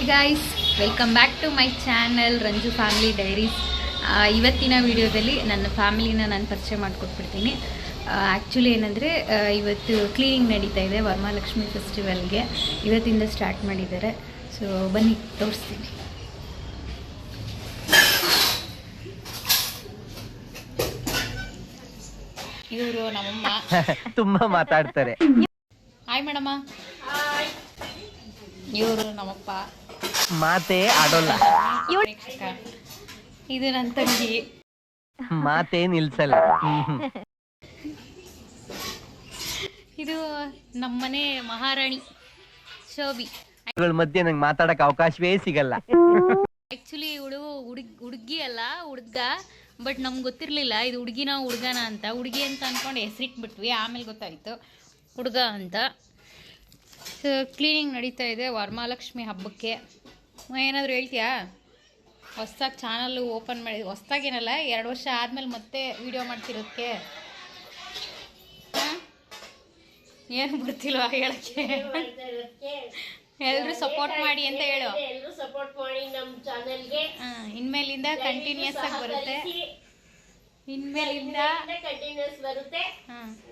Guys, welcome back to my channel Ranju family diaries. ಇವತ್ತಿನ ವಿಡಿಯೋದಲ್ಲಿ ನನ್ನ ಫ್ಯಾಮಿಲಿನ ನಾನು ಪರಿಚಯ ಮಾಡಿಕೊಟ್ಬಿಡ್ತೀನಿ. ಆ್ಯಕ್ಚುಲಿ ಏನಂದರೆ ಇವತ್ತು ಕ್ಲೀನಿಂಗ್ ನಡೀತಾ ಇದೆ ವರಮಹಾಲಕ್ಷ್ಮಿ ಫೆಸ್ಟಿವಲ್ಗೆ. ಇವತ್ತಿಂದ ಸ್ಟಾರ್ಟ್ ಮಾಡಿದ್ದಾರೆ. ಸೊ ಬನ್ನಿ ತೋರಿಸ್ತೀನಿ. ಇವರು ನಮ್ಮಮ್ಮ ತುಂಬಾ ಮಾತಾಡ್ತಾರೆ. Hi madam. ಇವರು ನಮ್ಮಪ್ಪ, ಮಾತೇ ಆಡೋಲ್ಲ. ಇದು ನನ್ನ ತಂಗಿ, ಮಾತೇ ನಿಲ್ಸಲ್ಲ. ಇದು ನಮ್ಮನೆ ಮಹಾರಾಣಿ ಶೋಭಿ. ಮಧ್ಯೆ ನಂಗೆ ಮಾತಾಡಕ್ ಅವಕಾಶವೇ ಸಿಗಲ್ಲ. ಆ್ಯಕ್ಚುಲಿ ಇವಳು ಹುಡುಗಿ ಅಲ್ಲ, ಹುಡುಗ. ಬಟ್ ನಮ್ಗೆ ಗೊತ್ತಿರಲಿಲ್ಲ ಇದು ಹುಡುಗಿನ ಹುಡುಗನ ಅಂತ. ಹುಡುಗಿ ಅಂತ ಅಂದ್ಕೊಂಡು ಹೆಸರಿಟ್ಬಿಟ್ವಿ. ಆಮೇಲೆ ಗೊತ್ತಾಯಿತು ಹುಡುಗ ಅಂತ. ಸೊ ಕ್ಲೀನಿಂಗ್ ನಡೀತಾ ಇದೆ ವರಮಹಾಲಕ್ಷ್ಮಿ ಹಬ್ಬಕ್ಕೆ. ಏನಾದರೂ ಹೇಳ್ತೀಯಾ? ಹೊಸ್ದಾಗಿ ಚಾನಲ್ಲು ಓಪನ್ ಮಾಡಿ, ಹೊಸ್ದಾಗೇನಲ್ಲ 2 ವರ್ಷ ಆದಮೇಲೆ ಮತ್ತೆ ವಿಡಿಯೋ ಮಾಡ್ತಿರೋದಕ್ಕೆ. ಹಾಂ, ಏನು ಬರ್ತಿಲ್ವಾ ಹೇಳಕ್ಕೆ? ಎಲ್ಲರೂ ಸಪೋರ್ಟ್ ಮಾಡಿ ಅಂತ ಹೇಳು. ಎಲ್ಲರೂ ಸಪೋರ್ಟ್ ಮಾಡಿ ನಮ್ಮ ಚಾನೆಲ್ಗೆ. ಇನ್ಮೇಲಿಂದ ಕಂಟಿನ್ಯೂಸ್ ಆಗಿ ಬರುತ್ತೆ. ಇನ್ಮೇಲಿಂದ ಕಂಟಿನ್ಯೂಸ್ ಬರುತ್ತೆ.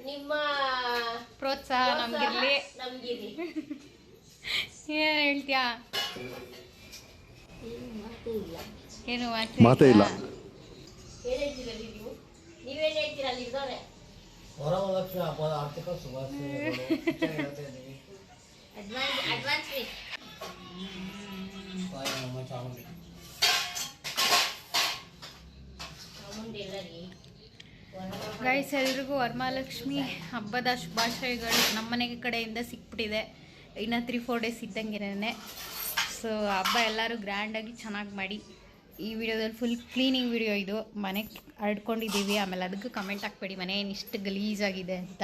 ನಿಮ್ಮ ಪ್ರೋತ್ಸಾಹ ನಮ್ಗಿರ್ಲಿ. ಏನು ಹೇಳ್ತೀಯಾ? ಏನು ಮಾತೇ ಇಲ್ಲ. ನೀವೇನು ಹೇಳ್ತೀರಾ? ಅಲ್ಲಿ ಇದ್ದವ್ರೆ ವರಮಹಾಲಕ್ಷ್ಮಿ ಹಬ್ಬದ ಆರ್ಥಿಕ ಶುಭಾಶಯಗಳು. ಅಡ್ವಾನ್ಸ್ ಗೈಸ್, ಎಲ್ರಿಗೂ ವರಮಹಾಲಕ್ಷ್ಮಿ ಹಬ್ಬದ ಶುಭಾಶಯಗಳು ನಮ್ಮನೆ ಕಡೆಯಿಂದ ಸಿಕ್ಬಿಟ್ಟಿದೆ. ಇನ್ನು 3-4 ಡೇಸ್ ಇದ್ದಂಗೆನೇ. ಸೊ ಹಬ್ಬ ಎಲ್ಲರೂ ಗ್ರ್ಯಾಂಡಾಗಿ ಚೆನ್ನಾಗಿ ಮಾಡಿ. ಈ ವಿಡಿಯೋದಲ್ಲಿ ಫುಲ್ ಕ್ಲೀನಿಂಗ್ ವಿಡಿಯೋ ಇದು. ಮನೆ ಹರಡ್ಕೊಂಡಿದ್ದೀವಿ. ಆಮೇಲೆ ಅದಕ್ಕೆ ಕಮೆಂಟ್ ಹಾಕ್ಬೇಡಿ ಮನೆ ಏನು ಇಷ್ಟು ಗಲೀಜಾಗಿದೆ ಅಂತ.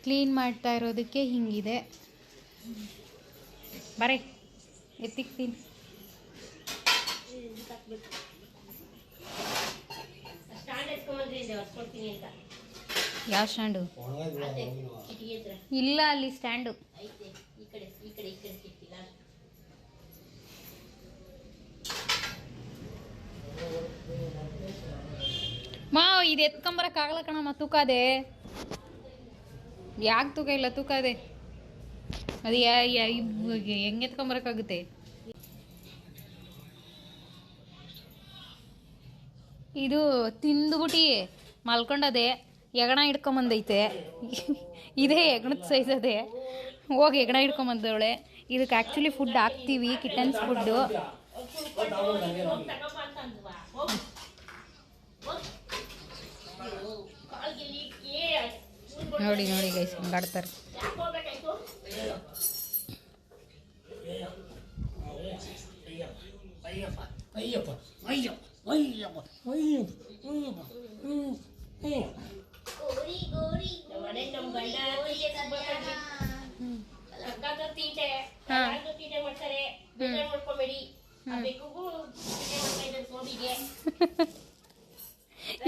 ಕ್ಲೀನ್ ಮಾಡ್ತಾ ಇರೋದಕ್ಕೆ ಹಿಂಗಿದೆ. ಬರೀ ಎತ್ತಿಕ್ತೀನಿ. ಯಾವ ಸ್ಟ್ಯಾಂಡು? ಇಲ್ಲ, ಅಲ್ಲಿ ಸ್ಟ್ಯಾಂಡು. ಮಾವ್, ಇದು ಎತ್ಕೊಂಬರಕ್ಕಾಗಲ್ಲ ಕಣಮ್ಮ, ತೂಕದೆ. ಯಾಕೆ ತೂಕ ಇಲ್ಲ? ತೂಕದೆ ಅದು ಹೆಂಗೆ ಎತ್ಕೊಂಬರಕ್ಕಾಗುತ್ತೆ? ಇದು ತಿಂದುಬಿಟ್ಟು ಮಲ್ಕೊಂಡದೆ, ಎಗಣ ಹಿಡ್ಕೊಂಬಂದೈತೆ. ಇದೇ ಎಗಣದ ಸೈಜ್ ಅದೇ. ಹೋಗಿ ಎಗಣ ಹಿಡ್ಕೊಂಬಂದವಳೆ. ಇದಕ್ಕೆ ಆ್ಯಕ್ಚುಲಿ ಫುಡ್ ಹಾಕ್ತೀವಿ, ಕಿಟನ್ಸ್ ಫುಡ್ಡು. ನೋಡಿ ನೋಡಿ ಗೈಸ್, ಹಿಂಗಾಡ್ತಾರೆ.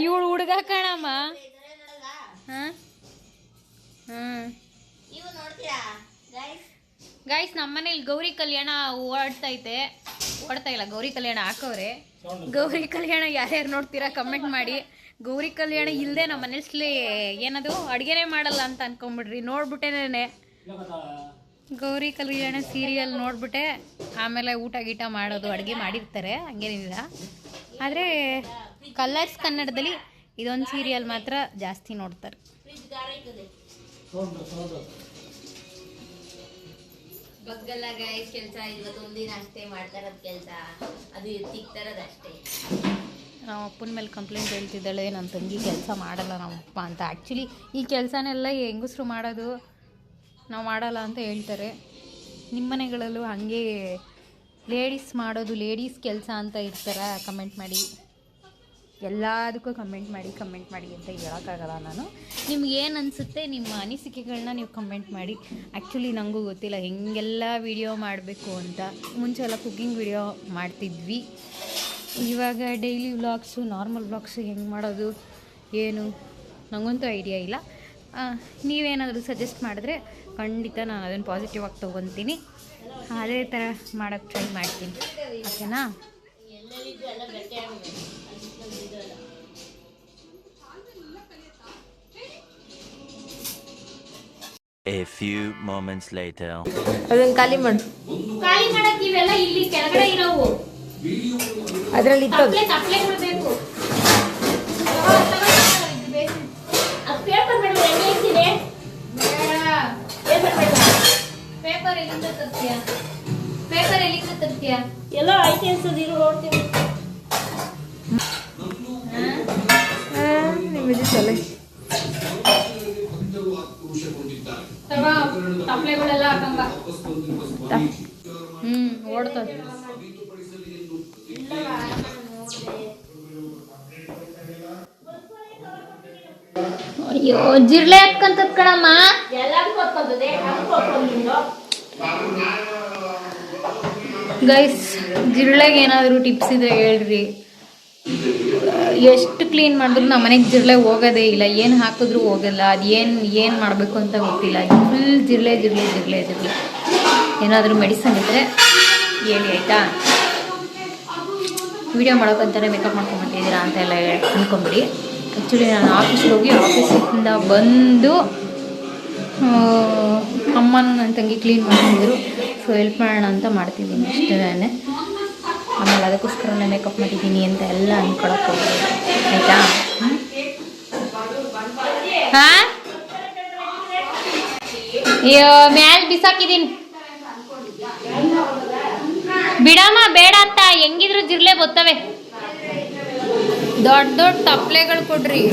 ಇವಳು ಹುಡುಗ ಕಣಮ್ಮ. ಗೈಸ್, ನಮ್ಮನೇಲಿ ಗೌರಿ ಕಲ್ಯಾಣ ಓಡ್ತಾ ಇಲ್ಲ, ಗೌರಿ ಕಲ್ಯಾಣ ಹಾಕವ್ರೆ. ಗೌರಿ ಕಲ್ಯಾಣ ಯಾರ್ಯಾರು ನೋಡ್ತೀರಾ ಕಮೆಂಟ್ ಮಾಡಿ. ಗೌರಿ ಕಲ್ಯಾಣ ಇಲ್ಲದೆ ನಮ್ಮ ಮನೇಲಿ ಏನದು ಅಡುಗೆನೇ ಮಾಡಲ್ಲ ಅಂತ ಅನ್ಕೊಂಬಿಡ್ರಿ. ನೋಡ್ಬಿಟ್ಟೇನೆ ಗೌರಿ ಕಲ್ಯಾಣ ಸೀರಿಯಲ್ ನೋಡ್ಬಿಟ್ಟೆ ಆಮೇಲೆ ಊಟ ಗೀಟ ಮಾಡೋದು, ಅಡುಗೆ ಮಾಡಿರ್ತಾರೆ, ಹಂಗೇನಿಲ್ಲ. ಆದರೆ ಕಲರ್ಸ್ ಕನ್ನಡದಲ್ಲಿ ಇದೊಂದು ಸೀರಿಯಲ್ ಮಾತ್ರ ಜಾಸ್ತಿ ನೋಡ್ತಾರೆ. ಬಗ್ಗಲ್ಲ ಗೈಸ್ ಕೆಲಸ. ಇವತ್ತೊಂದಿನ ಅಷ್ಟೇ ಮಾಡ್ತಾರದು ಕೆಲಸ, ಅದು ತಿಕ್ತಾರದು ಅಷ್ಟೇ. ನಮ್ಮ ಅಪ್ಪನ ಮೇಲೆ ಕಂಪ್ಲೇಂಟ್ ಹೇಳ್ತಿದ್ದಾಳೆ, ನನ್ನ ತಂಗಿ ಕೆಲಸ ಮಾಡಲ್ಲ ನಮ್ಮಪ್ಪ ಅಂತ. ಆ್ಯಕ್ಚುಲಿ ಈ ಕೆಲಸನೆಲ್ಲ ಹೆಂಗಸರು ಮಾಡೋದು, ನಾವು ಮಾಡಲ್ಲ ಅಂತ ಹೇಳ್ತಾರೆ. ನಿಮ್ಮ ಮನೆಗಳಲ್ಲೂ ಹಾಗೆ ಲೇಡೀಸ್ ಮಾಡೋದು, ಲೇಡೀಸ್ ಕೆಲಸ ಅಂತ ಇರ್ತಾರ? ಕಮೆಂಟ್ ಮಾಡಿ. ಎಲ್ಲದಕ್ಕೂ ಕಮೆಂಟ್ ಮಾಡಿ ಅಂತ ಹೇಳೋಕ್ಕಾಗಲ್ಲ ನಾನು. ನಿಮ್ಗೆ ಏನು ಅನಿಸುತ್ತೆ, ನಿಮ್ಮ ಅನಿಸಿಕೆಗಳನ್ನ ನೀವು ಕಮೆಂಟ್ ಮಾಡಿ. ಆ್ಯಕ್ಚುಲಿ ನನಗೂ ಗೊತ್ತಿಲ್ಲ ಹೆಂಗೆಲ್ಲ ವಿಡಿಯೋ ಮಾಡಬೇಕು ಅಂತ. ಮುಂಚೆ ಎಲ್ಲ ಕುಕ್ಕಿಂಗ್ ವಿಡಿಯೋ ಮಾಡ್ತಿದ್ವಿ. ಇವಾಗ ಡೈಲಿ ವ್ಲಾಗ್ಸು, ನಾರ್ಮಲ್ ವ್ಲಾಗ್ಸು ಹೆಂಗೆ ಮಾಡೋದು ಏನು ನನಗಂತೂ ಐಡಿಯಾ ಇಲ್ಲ. ನೀವೇನಾದರೂ ಸಜೆಸ್ಟ್ ಮಾಡಿದ್ರೆ ಖಂಡಿತ ನಾನು ಅದನ್ನು ಪಾಸಿಟಿವ್ ಆಗಿ ತೊಗೊತೀನಿ. ಅದೇ ಥರ ಮಾಡೋಕ್ಕೆ ಟ್ರೈ ಮಾಡ್ತೀನಿ. ಓಕೆನಾ? A few moments later. ಅದನ್ನ ಖಾಲಿ ಮಾಡು. ಖಾಲಿ ಮಾಡಕ್ ಇವೆಲ್ಲ ಇಲ್ಲಿ ಕೆಳಗಡೆ ಇರೋವು ಅದ್ರಲ್ಲಿ ಇತ್ತದು. ತಪ್ಪಲೆಗಳು ಬೇಕು. ಪೇಪರ್ ಬೇಡ, ಎಣ್ಣೆ ಇಟ್ಟಿದೆ. ಪೇಪರ್ ಬೇಡ. ಪೇಪರ್ ಎಲ್ಲಿಂದ ತರ್ತೀಯ? ಪೇಪರ್ ಎಲ್ಲಿಂದ ತರ್ತೀಯ? ಎಲ್ಲ ಐತೆ ಅನ್ಸೋದು, ಇರು ನೋಡ್ತೀನಿ. ನಿಮ್ಮದು ಚಲೋ. ತಪ್ಪಲೆಗಳೆಲ್ಲ ಹಾಕಂಬ. ಓಡ್ತದೆ. ಅಯ್ಯೋ, ಜಿರ್ಲೆ ಹಾಕ್ಕಂತದ್ ಕಣಮ್ಮ. ಗೈಸ್, ಜಿರ್ಳೆಗೆ ಏನಾದರೂ ಟಿಪ್ಸ್ ಇದ್ರೆ ಹೇಳ್ರಿ. ಎಷ್ಟು ಕ್ಲೀನ್ ಮಾಡಿದ್ರು ನಮ್ಮ ಮನೆಗೆ ಜಿರ್ಲೆ ಹೋಗೋದೇ ಇಲ್ಲ. ಏನು ಹಾಕಿದ್ರೂ ಹೋಗಲ್ಲ. ಅದು ಏನು ಮಾಡಬೇಕು ಅಂತ ಗೊತ್ತಿಲ್ಲ. ಫುಲ್ ಜಿರ್ಲೆ ಜಿರ್ಲೆ ಜಿರ್ಲೆ ಜಿರ್ಲೆ. ಏನಾದರೂ ಮೆಡಿಸನ್ ಇದ್ದರೆ ಹೇಳಿ ಆಯಿತಾ? ವಿಡಿಯೋ ಮಾಡೋಕ್ಕಂತಾನೆ ಮೇಕಪ್ ಮಾಡ್ಕೊಂಬಂತಿದ್ದೀರಾ ಅಂತ ಎಲ್ಲ ಅಂದ್ಕೊಂಬಿಡಿ. ಆ್ಯಕ್ಚುಲಿ ನಾನು ಆಫೀಸ್ಗೆ ಹೋಗಿ ಆಫೀಸಿಂದ ಬಂದು ಅಮ್ಮನೂ ನನ್ನ ತಂಗಿ ಕ್ಲೀನ್ ಮಾಡ್ತಿದ್ರು. ಸೊ ಹೆಲ್ಪ್ ಮಾಡೋಣ ಅಂತ ಮಾಡ್ತಿದ್ದೀನಿ ಅಷ್ಟೇ. ಆಮೇಲೆ ಅದಕ್ಕೋಸ್ಕರನೇ ಮೇಕಪ್ ಮಾಡಿದ್ದೀನಿ ಅಂತ ಎಲ್ಲ ಅಂದ್ಕೊಳಕ್ಕೆ ಹೋಗ್ಬೋದು ಆಯಿತಾ? ಹಾಂ, ಅಯ್ಯೋ ಮ್ಯಾಲೆ ಬಿಸಾಕಿದ್ದೀನಿ. ಬಿಡಮ್ಮ, ಬೇಡ ಅಂತ. ಹೆಂಗಿದ್ರು ಜಿರ್ಲೆ ಬರ್ತವೆ. ದೊಡ್ಡ ದೊಡ್ಡ ತಪ್ಪಲೆಗಳು ಕೊಡ್ರಿ.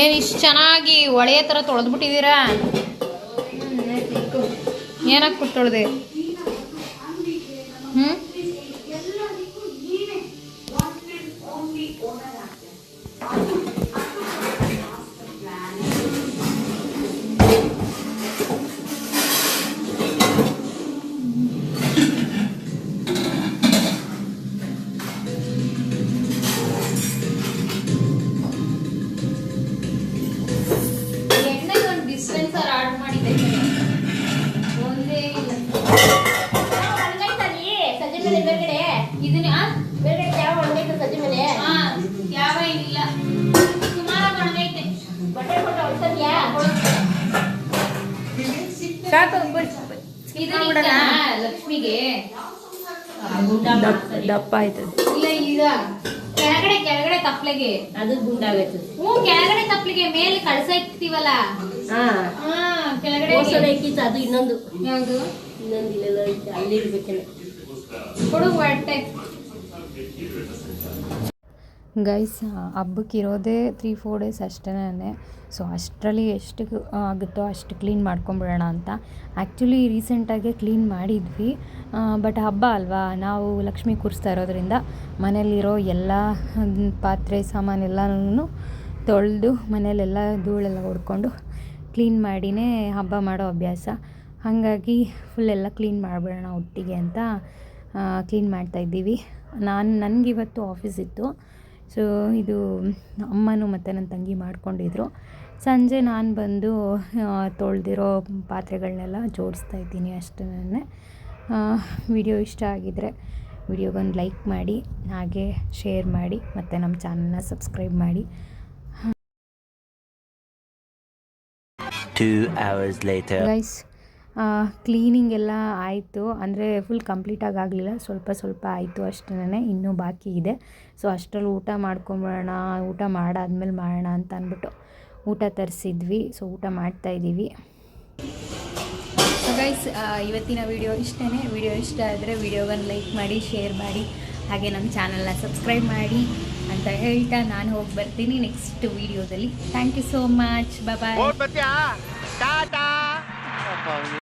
ಏನು ಇಷ್ಟು ಚೆನ್ನಾಗಿ ಒಳೆಯ ಥರ ತೊಳೆದ್ಬಿಟ್ಟಿದ್ದೀರಾ? ಏನಕ್ಕೆ ಕೊಟ್ಟು ತೊಳೆದೆ? ಲಕ್ಷ್ಮಿಗೆ ದಪ್ಪ ಆಯ್ತದ. ಇಲ್ಲ, ಈಗ ಕೆಳಗಡೆ ಕೆಳಗಡೆ ತಪ್ಪಲೆಗೆ ಅದು ಗುಂಡಾಗೈತೆ. ಕೆಳಗಡೆ ತಪ್ಪಲಿಗೆ ಮೇಲೆ ಕಳಸ ಇಕ್ತೀವಲ್ಲ, ಕೆಳಗಡೆ ಅದು ಇನ್ನೊಂದು ಯಾವುದು ಇನ್ನೊಂದು ಇಲ್ಲೆಲ್ಲ ಅಲ್ಲಿ ಇರ್ಬೇಕಲ್ಲ. ಕೊಡು ಹೊಟ್ಟೆ. ಗೈಸ್, ಹಬ್ಬಕ್ಕಿರೋದೇ 3-4 ಡೇಸ್ ಅಷ್ಟೇ. ಸೊ ಅಷ್ಟರಲ್ಲಿ ಎಷ್ಟು ಆಗುತ್ತೋ ಅಷ್ಟು ಕ್ಲೀನ್ ಮಾಡ್ಕೊಂಬಿಡೋಣ ಅಂತ. ಆ್ಯಕ್ಚುಲಿ ರೀಸೆಂಟಾಗೆ ಕ್ಲೀನ್ ಮಾಡಿದ್ವಿ, ಬಟ್ ಹಬ್ಬ ಅಲ್ವಾ, ನಾವು ಲಕ್ಷ್ಮಿ ಕೂರಿಸ್ತಾ ಇರೋದ್ರಿಂದ ಮನೇಲಿರೋ ಎಲ್ಲ ಪಾತ್ರೆ ಸಾಮಾನೆಲ್ಲನೂ ತೊಳೆದು ಮನೇಲೆಲ್ಲ ಧೂಳೆಲ್ಲ ಹೊಡ್ಕೊಂಡು ಕ್ಲೀನ್ ಮಾಡಿನೇ ಹಬ್ಬ ಮಾಡೋ ಅಭ್ಯಾಸ. ಹಾಗಾಗಿ ಫುಲ್ಲೆಲ್ಲ ಕ್ಲೀನ್ ಮಾಡಿಬಿಡೋಣ ಒಟ್ಟಿಗೆ ಅಂತ ಕ್ಲೀನ್ ಮಾಡ್ತಾಯಿದ್ದೀವಿ. ನನಗಿವತ್ತು ಆಫೀಸ್ ಇತ್ತು. ಸೊ ಇದು ಅಮ್ಮನೂ ಮತ್ತು ನನ್ನ ತಂಗಿ ಮಾಡ್ಕೊಂಡಿದ್ರು. ಸಂಜೆ ನಾನು ಬಂದು ತೊಳೆದಿರೋ ಪಾತ್ರೆಗಳನ್ನೆಲ್ಲ ಜೋಡಿಸ್ತಾ ಇದ್ದೀನಿ ಅಷ್ಟೇ. ವಿಡಿಯೋ ಇಷ್ಟ ಆಗಿದರೆ ವಿಡಿಯೋಗೊಂದು ಲೈಕ್ ಮಾಡಿ, ಹಾಗೆ ಶೇರ್ ಮಾಡಿ, ಮತ್ತು ನಮ್ಮ ಚಾನಲ್ನ ಸಬ್ಸ್ಕ್ರೈಬ್ ಮಾಡಿ. 2 hours later. ಗೈಸ್, ಕ್ಲೀನಿಂಗ್ ಎಲ್ಲ ಆಯಿತು, ಅಂದರೆ ಫುಲ್ ಕಂಪ್ಲೀಟಾಗಿ ಆಗಲಿಲ್ಲ, ಸ್ವಲ್ಪ ಆಯಿತು ಅಷ್ಟೇ, ಇನ್ನೂ ಬಾಕಿ ಇದೆ. ಸೊ ಅಷ್ಟರಲ್ಲಿ ಊಟ ಮಾಡ್ಕೊಂಬಿಡೋಣ, ಊಟ ಮಾಡಾದ್ಮೇಲೆ ಮಾಡೋಣ ಅಂತ ಅಂದ್ಬಿಟ್ಟು ಊಟ ತರಿಸಿದ್ವಿ. ಸೊ ಊಟ ಮಾಡ್ತಾಯಿದ್ದೀವಿ. ಸೊ ಗೈಸ್, ಇವತ್ತಿನ ವಿಡಿಯೋ ಇಷ್ಟೇ. ವಿಡಿಯೋ ಇಷ್ಟ ಆದರೆ ವಿಡಿಯೋವನ್ನು ಲೈಕ್ ಮಾಡಿ, ಶೇರ್ ಮಾಡಿ, ಹಾಗೆ ನಮ್ಮ ಚಾನಲ್ನ ಸಬ್ಸ್ಕ್ರೈಬ್ ಮಾಡಿ ಅಂತ ಹೇಳ್ತಾ ನಾನು ಹೋಗಿ ಬರ್ತೀನಿ ನೆಕ್ಸ್ಟ್ ವಿಡಿಯೋದಲ್ಲಿ. Thank you so much. Bye.